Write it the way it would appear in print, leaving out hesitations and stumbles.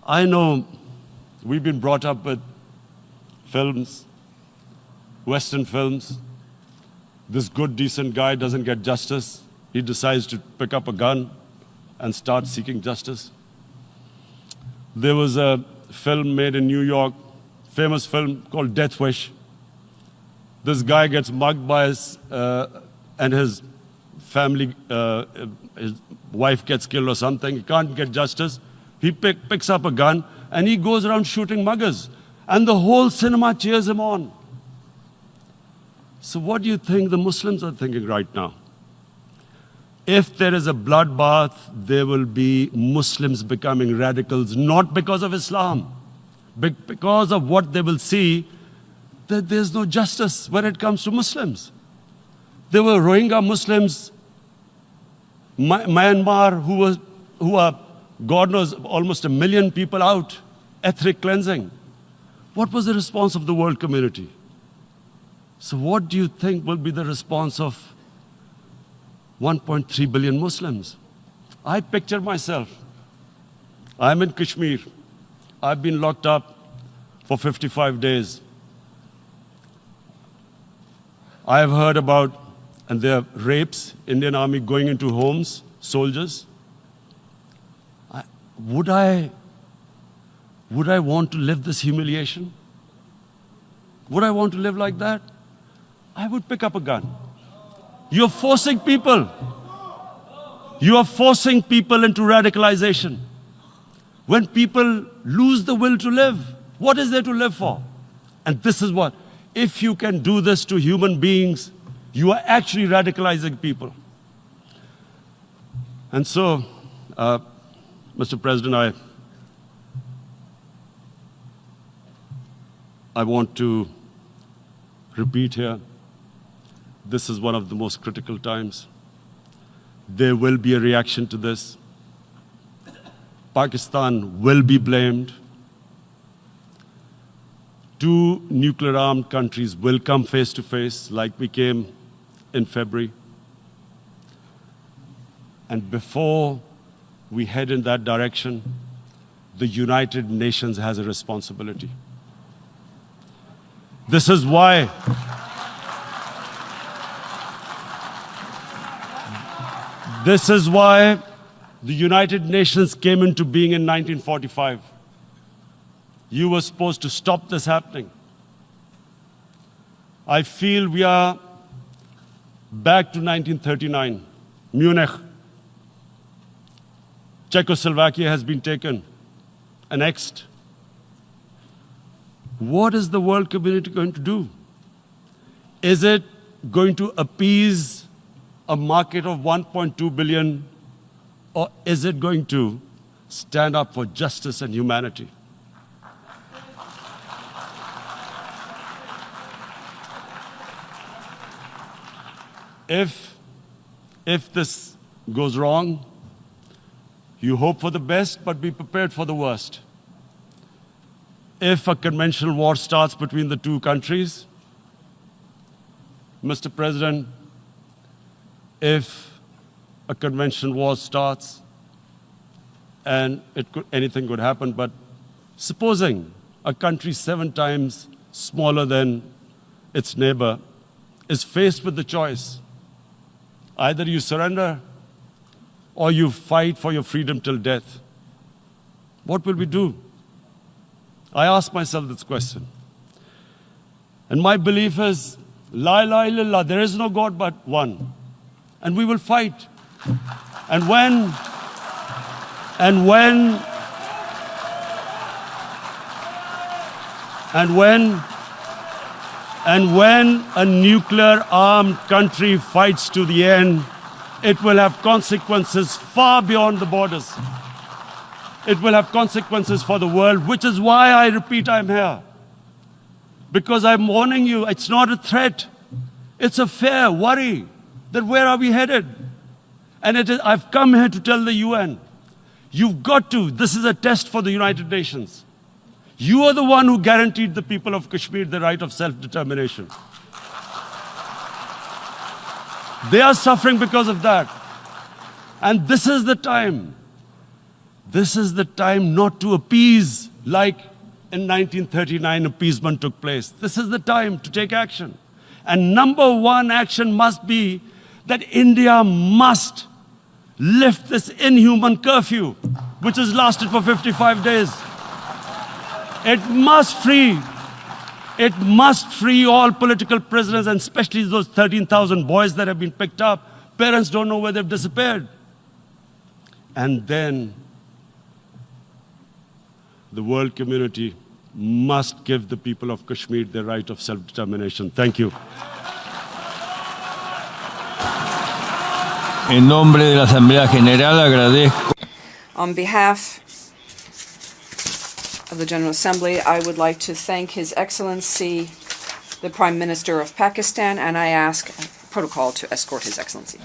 I know we've been brought up with films, Western films. This good, decent guy doesn't get justice. He decides to pick up a gun and start seeking justice. There was a film made in New York, famous film called Death Wish. This guy gets mugged by and his family, his wife gets killed or something. He can't get justice. He picks up a gun and he goes around shooting muggers. And the whole cinema cheers him on. So what do you think the Muslims are thinking right now? If there is a bloodbath, there will be Muslims becoming radicals, not because of Islam, but because of what they will see, that there's no justice when it comes to Muslims. There were Rohingya Muslims, Myanmar, who are, God knows, almost 1 million people out, ethnic cleansing. What was the response of the world community? So what do you think will be the response of 1.3 billion Muslims? I picture myself. I'm in Kashmir. I've been locked up for 55 days. I have heard about, and there are rapes, Indian Army going into homes, soldiers. Would I want to live this humiliation? Would I want to live like that? I would pick up a gun. You're forcing people. You are forcing people into radicalization. When people lose the will to live, what is there to live for? And this is what, if you can do this to human beings, you are actually radicalizing people. And so, Mr. President, I want to repeat here, this is one of the most critical times. There will be a reaction to this. Pakistan will be blamed. 2 nuclear-armed countries will come face to face like we came in February. And before we head in that direction, the United Nations has a responsibility. This is why the United Nations came into being in 1945. You were supposed to stop this happening. I feel we are back to 1939, Munich. Czechoslovakia has been taken, annexed. What is the world community going to do? Is it going to appease a market of 1.2 billion, or is it going to stand up for justice and humanity? If this goes wrong, you hope for the best, but be prepared for the worst. If a conventional war starts between the 2 countries, Mr. President, if a conventional war starts, and anything could happen, but supposing a country 7 times smaller than its neighbor is faced with the choice, either you surrender or you fight for your freedom till death, what will we do? I ask myself this question. And my belief is, La ilaha illallah, there is no God but one. And we will fight. And when a nuclear-armed country fights to the end, it will have consequences far beyond the borders. It will have consequences for the world, which is why I repeat I'm here. Because I'm warning you, it's not a threat. It's a fair worry that where are we headed? And I've come here to tell the UN, you've got to, this is a test for the United Nations. You are the one who guaranteed the people of Kashmir the right of self-determination. They are suffering because of that. And this is the time This is the time not to appease like in 1939 appeasement took place. This is the time to take action. And number one action must be that India must lift this inhuman curfew, which has lasted for 55 days. It must free all political prisoners, and especially those 13,000 boys that have been picked up. Parents don't know where they've disappeared. And then the world community must give the people of Kashmir the right of self-determination. Thank you. En nombre de la Asamblea General agradezco. On behalf of the General Assembly, I would like to thank His Excellency, the Prime Minister of Pakistan, and I ask protocol to escort His Excellency.